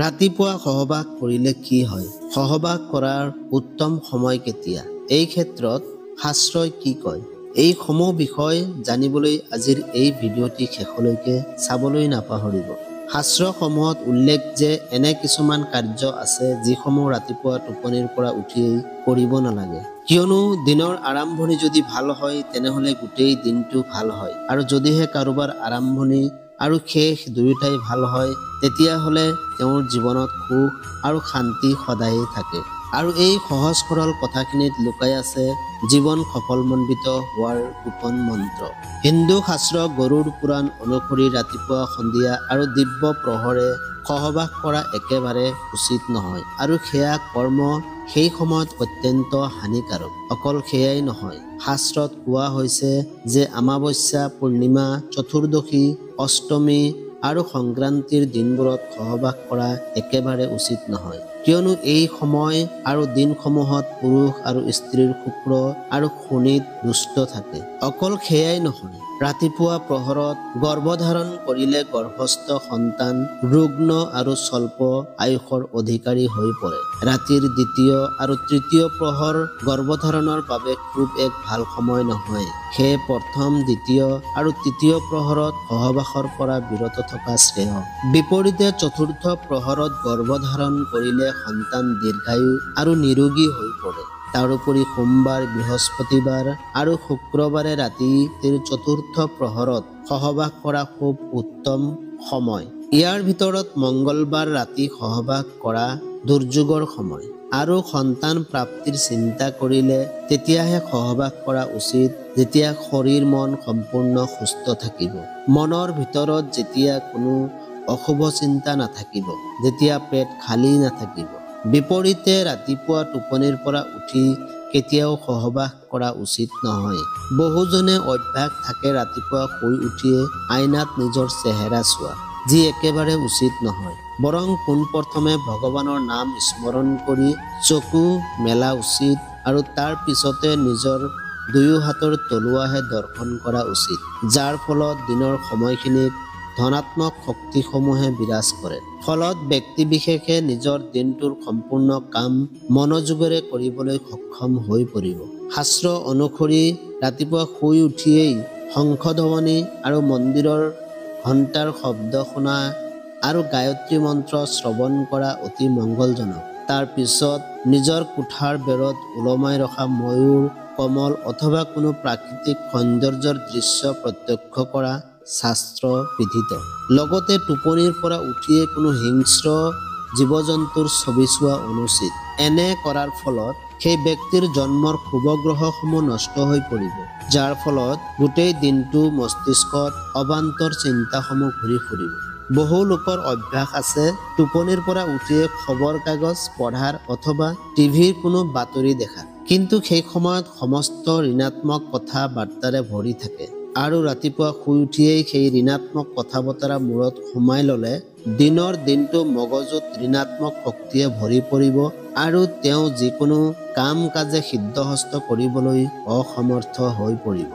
ৰাতিপুৱা সহবাস কৰিলে কি হয়? সহবাস কৰাৰ উত্তম সময় কেতিয়া? এই ক্ষেত্ৰত শাস্ত্ৰই কি কয়? এই সমূহ বিষয় জানিবলৈ আজিৰ এই ভিডিঅ'টি শেষলৈকে চাবলৈ নাপাহৰিব। শাস্ত্ৰসমূহত উল্লেখ যে এনে কিছুমান কাৰ্য আছে যিসমূহ ৰাতিপুৱা টোপনিৰ পৰা উঠিয়েই কৰিব নালাগে। কিয়নো দিনৰ আৰম্ভণি যদি ভাল হয় তেনেহলে গোটেই দিনটো ভাল হয়, আৰু যদিহে কাৰোবাৰ আৰম্ভণি আৰু শেষ দুয়োটাই ভাল হয় তেতিয়াহলে তেওঁৰ জীৱনত সুখ আৰু শান্তি সদায়ে থাকে। আৰু এই সহজ সৰল কথাখিনিত লুকাই আছে জীৱন সফলমণ্ডিত হোৱাৰ গোপন মন্ত্ৰ। হিন্দু শাস্ত্ৰ গৰুড় পুৰাণ অনুসৰি ৰাতিপুৱা সন্ধিয়া আৰু দিব্য প্ৰহৰে সহবাস কৰা একেবাৰে উচিত নহয়, আৰু সেয়া কৰ্ম সেই সময়ত অত্যন্ত হানিকাৰক। অকল সেয়াই নহয়, শাস্ত্ৰত কোৱা হৈছে যে অমাৱস্যা, পূৰ্ণিমা, চতুৰ্দশী, অষ্টমী আৰু সংক্ৰান্তিৰ দিনবোৰত সহবাস কৰা একেবাৰে উচিত নহয়, কিয়নো এই সময় আৰু দিনসমূহত পুৰুষ আৰু স্ত্ৰীৰ শুক্ৰ আৰু শনিত দুষ্ট থাকে। অকল সেয়াই নহয়, ৰাতিপুৱা প্ৰহৰত গৰ্ভধাৰণ কৰিলে গৰ্ভস্থ সন্তান ৰুগ্ন আৰু স্বল্প আয়ুসৰ অধিকাৰী হৈ পৰে। ৰাতিৰ দ্বিতীয় আৰু তৃতীয় প্ৰহৰ গৰ্ভধাৰণৰ বাবে খুব এক ভাল সময় নহয়। সেয়ে প্ৰথম, দ্বিতীয় আৰু তৃতীয় প্ৰহৰত সহবাসৰ পৰা বিৰত থকা শ্ৰেয়। বিপৰীতে চতুৰ্থ প্ৰহৰত গৰ্ভধাৰণ কৰিলে সন্তান দীৰ্ঘায়ু আৰু নিৰোগী হৈ পৰে। তাৰোপৰি সোমবাৰ, বৃহস্পতিবাৰ আৰু শুক্ৰবাৰে ৰাতিৰ চতুৰ্থ প্ৰহৰত সহবাস কৰা খুব উত্তম সময়। ইয়াৰ ভিতৰত মঙ্গলবাৰ ৰাতি সহবাস কৰা দুৰ্যোগৰ সময়, আৰু সন্তান প্ৰাপ্তিৰ চিন্তা কৰিলে তেতিয়াহে সহবাস কৰা উচিত যেতিয়া শৰীৰ মন সম্পূৰ্ণ সুস্থ থাকিব, মনৰ ভিতৰত যেতিয়া কোনো অশুভ চিন্তা নাথাকিব, যেতিয়া পেট খালী নাথাকিব। বিপৰীতে ৰাতিপুৱা টোপনিৰ পৰা উঠি কেতিয়াও সহবাস কৰা উচিত নহয়। বহুজনে অভ্যাস থাকে ৰাতিপুৱা শুই উঠিয়ে আইনাত নিজৰ চেহেৰা চোৱা, যি একেবাৰে উচিত নহয়। বৰং পোনপ্ৰথমে ভগৱানৰ নাম স্মৰণ কৰি চকু মেলা উচিত, আৰু তাৰ পিছতে নিজৰ দুয়ো হাতৰ তলুৱাহে দৰ্শন কৰা উচিত, যাৰ ফলত দিনৰ সময়খিনিত ধনাত্মক শক্তিসমূহে বিৰাজ কৰে। ফলত ব্যক্তি বিশেষে নিজৰ দিনটোৰ সম্পূৰ্ণ কাম মনোযোগেৰে কৰিবলৈ সক্ষম হৈ পৰিব। শাস্ত্ৰ অনুসৰি ৰাতিপুৱা শুই উঠিয়েই শংখধ্বনি আৰু মন্দিৰৰ ঘণ্টাৰ শব্দ শুনা আৰু গায়ত্ৰী মন্ত্ৰ শ্ৰৱণ কৰা অতি মংগলজনক। তাৰ পিছত নিজৰ কোঠাৰ বেৰত ওলমাই ৰখা ময়ূৰ, কমল অথবা কোনো প্ৰাকৃতিক সৌন্দৰ্যৰ দৃশ্য প্ৰত্যক্ষ কৰা শাস্ত্ৰ বিধিত। লগতে টোপনিৰ পৰা উঠিয়ে কোনো হিংস্ৰ জীৱ-জন্তুৰ ছবি চোৱা অনুচিত। এনে কৰাৰ ফলত সেই ব্যক্তিৰ জন্মৰ শুভ গ্ৰহসমূহ নষ্ট হৈ পৰিব, যাৰ ফলত গোটেই দিনটো মস্তিষ্কত অবান্তৰ চিন্তাসমূহ ঘূৰি ফুৰিব। বহু লোকৰ অভ্যাস আছে টোপনিৰ পৰা উঠিয়ে খবৰ কাগজ পঢ়াৰ অথবা টিভিৰ কোনো বাতৰি দেখাৰ, কিন্তু সেই সময়ত সমস্ত ঋণাত্মক কথা বাৰ্তাৰে ভৰি থাকে, আৰু ৰাতিপুৱা শুই উঠিয়েই সেই ঋণাত্মক কথা বতৰা মূৰত সোমাই ললে দিনৰ দিনটো মগজুত ঋণাত্মক শক্তিয়ে ভৰি পৰিব, আৰু তেওঁ যিকোনো কাম কাজে সিদ্ধহস্ত কৰিবলৈ অসমৰ্থ হৈ পৰিব।